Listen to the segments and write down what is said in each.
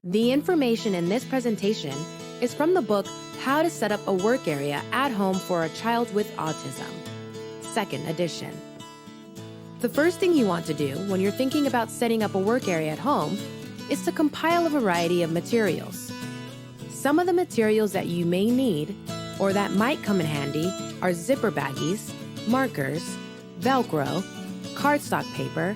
The information in this presentation is from the book How to Set Up a Work Area at Home for a Child with Autism, 2nd edition. The first thing you want to do when you're thinking about setting up a work area at home is to compile a variety of materials. Some of the materials that you may need or that might come in handy are zipper baggies, markers, Velcro, cardstock paper,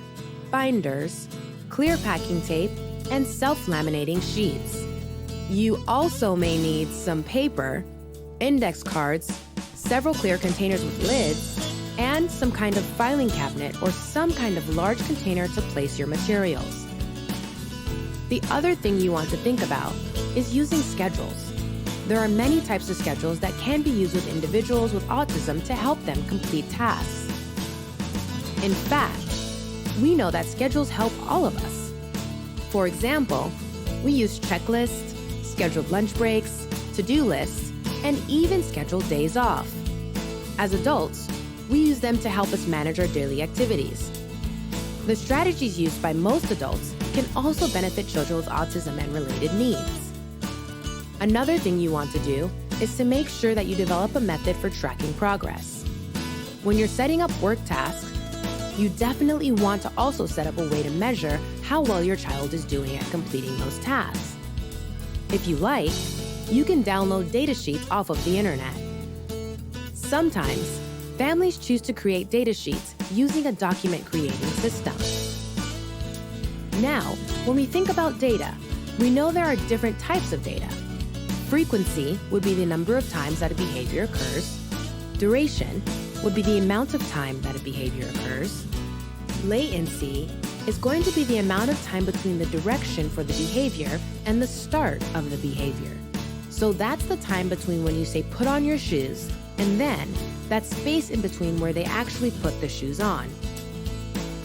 binders, clear packing tape, and self-laminating sheets. You also may need some paper, index cards, several clear containers with lids, and some kind of filing cabinet or some kind of large container to place your materials. The other thing you want to think about is using schedules. There are many types of schedules that can be used with individuals with autism to help them complete tasks. In fact, we know that schedules help all of us. For example, we use checklists, scheduled lunch breaks, to-do lists, and even scheduled days off. As adults, we use them to help us manage our daily activities. The strategies used by most adults can also benefit children with autism and related needs. Another thing you want to do is to make sure that you develop a method for tracking progress. When you're setting up work tasks, you definitely want to also set up a way to measure how well your child is doing at completing those tasks. If you like, you can download data sheets off of the internet. Sometimes, families choose to create data sheets using a document creating system. Now, when we think about data, we know there are different types of data. Frequency would be the number of times that a behavior occurs. Duration would be the amount of time that a behavior occurs. Latency is going to be the amount of time between the direction for the behavior and the start of the behavior. So that's the time between when you say put on your shoes and then that space in between where they actually put the shoes on.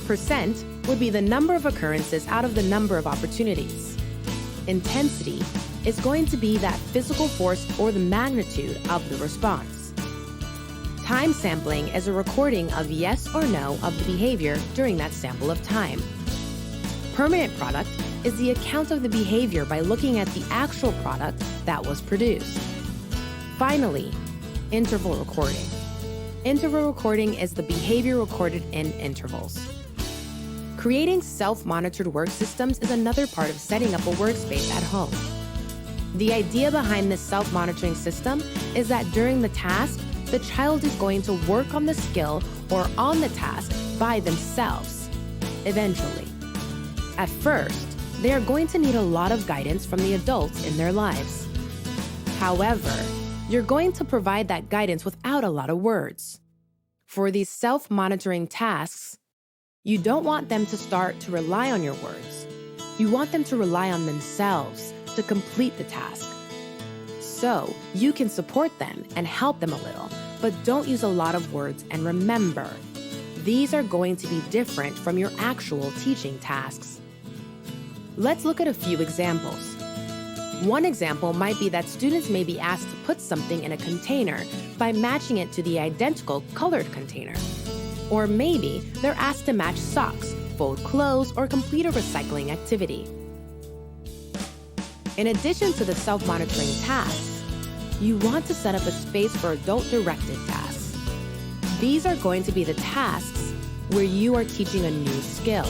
Percent would be the number of occurrences out of the number of opportunities. Intensity is going to be that physical force or the magnitude of the response. Time sampling is a recording of yes or no of the behavior during that sample of time. Permanent product is the account of the behavior by looking at the actual product that was produced. Finally, interval recording. Interval recording is the behavior recorded in intervals. Creating self-monitored work systems is another part of setting up a workspace at home. The idea behind this self-monitoring system is that during the task, the child is going to work on the skill or on the task by themselves, eventually. At first, they are going to need a lot of guidance from the adults in their lives. However, you're going to provide that guidance without a lot of words. For these self-monitoring tasks, you don't want them to start to rely on your words. You want them to rely on themselves to complete the task. So you can support them and help them a little, but don't use a lot of words. And remember, these are going to be different from your actual teaching tasks. Let's look at a few examples. One example might be that students may be asked to put something in a container by matching it to the identical colored container. Or maybe they're asked to match socks, fold clothes, or complete a recycling activity. In addition to the self-monitoring tasks, you want to set up a space for adult-directed tasks. These are going to be the tasks where you are teaching a new skill.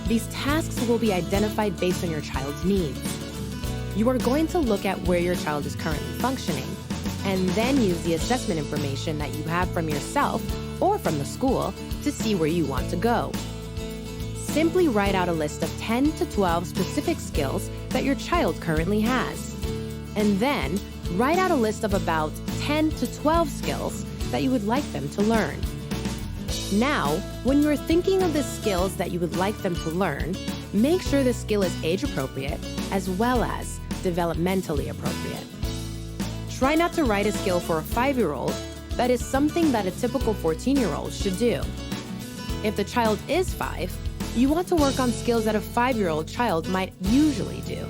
These tasks will be identified based on your child's needs. You are going to look at where your child is currently functioning, and then use the assessment information that you have from yourself or from the school to see where you want to go. Simply write out a list of 10 to 12 specific skills that your child currently has. And then write out a list of about 10 to 12 skills that you would like them to learn. Now, when you're thinking of the skills that you would like them to learn, make sure the skill is age-appropriate as well as developmentally appropriate. Try not to write a skill for a 5-year-old that is something that a typical 14-year-old should do. If the child is 5, you want to work on skills that a 5-year-old child might usually do.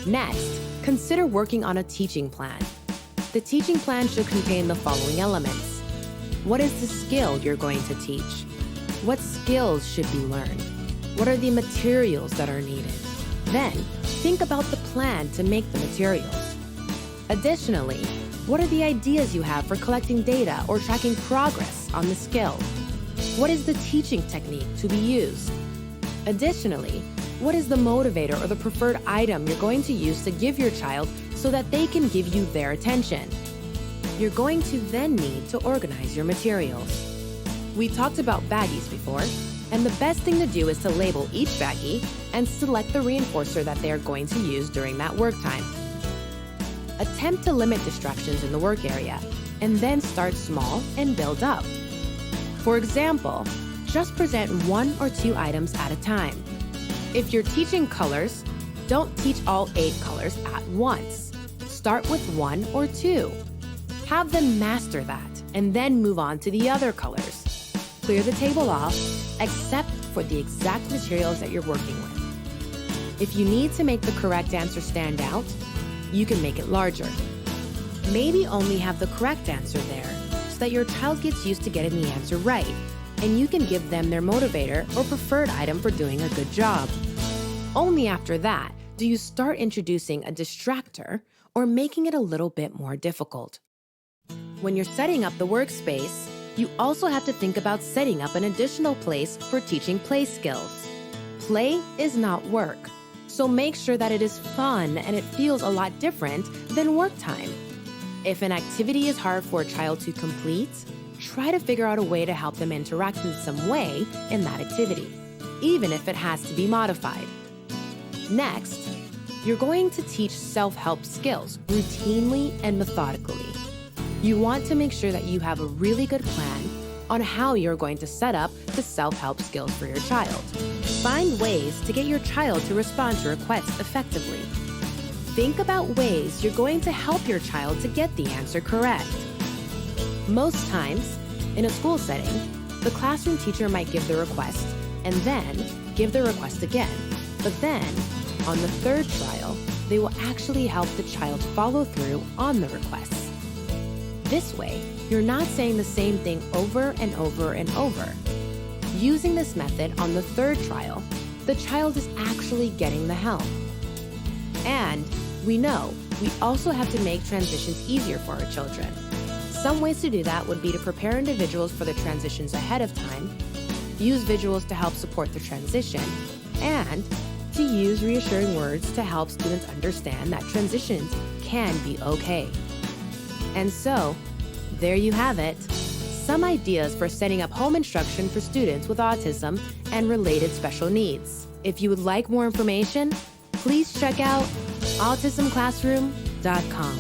Next, consider working on a teaching plan. The teaching plan should contain the following elements. What is the skill you're going to teach? What skills should be learned? What are the materials that are needed? Then, think about the plan to make the materials. Additionally, what are the ideas you have for collecting data or tracking progress on the skill? What is the teaching technique to be used? Additionally, what is the motivator or the preferred item you're going to use to give your child so that they can give you their attention? You're going to then need to organize your materials. We talked about baggies before, and the best thing to do is to label each baggie and select the reinforcer that they are going to use during that work time. Attempt to limit distractions in the work area, and then start small and build up. For example, just present 1 or 2 items at a time. If you're teaching colors, don't teach all 8 colors at once. Start with 1 or 2. Have them master that, and then move on to the other colors. Clear the table off, except for the exact materials that you're working with. If you need to make the correct answer stand out, you can make it larger. Maybe only have the correct answer there so that your child gets used to getting the answer right, and you can give them their motivator or preferred item for doing a good job. Only after that do you start introducing a distractor or making it a little bit more difficult. When you're setting up the workspace, you also have to think about setting up an additional place for teaching play skills. Play is not work, so make sure that it is fun and it feels a lot different than work time. If an activity is hard for a child to complete, try to figure out a way to help them interact in some way in that activity, even if it has to be modified. Next, you're going to teach self-help skills routinely and methodically. You want to make sure that you have a really good plan on how you're going to set up the self-help skills for your child. Find ways to get your child to respond to requests effectively. Think about ways you're going to help your child to get the answer correct. Most times, in a school setting, the classroom teacher might give the request and then give the request again. But then, on the third trial, they will actually help the child follow through on the requests. This way, you're not saying the same thing over and over and over. Using this method on the third trial, the child is actually getting the help. And we know we also have to make transitions easier for our children. Some ways to do that would be to prepare individuals for the transitions ahead of time, use visuals to help support the transition, and to use reassuring words to help students understand that transitions can be okay. And so, there you have it. Some ideas for setting up home instruction for students with autism and related special needs. If you would like more information, please check out autismclassroom.com.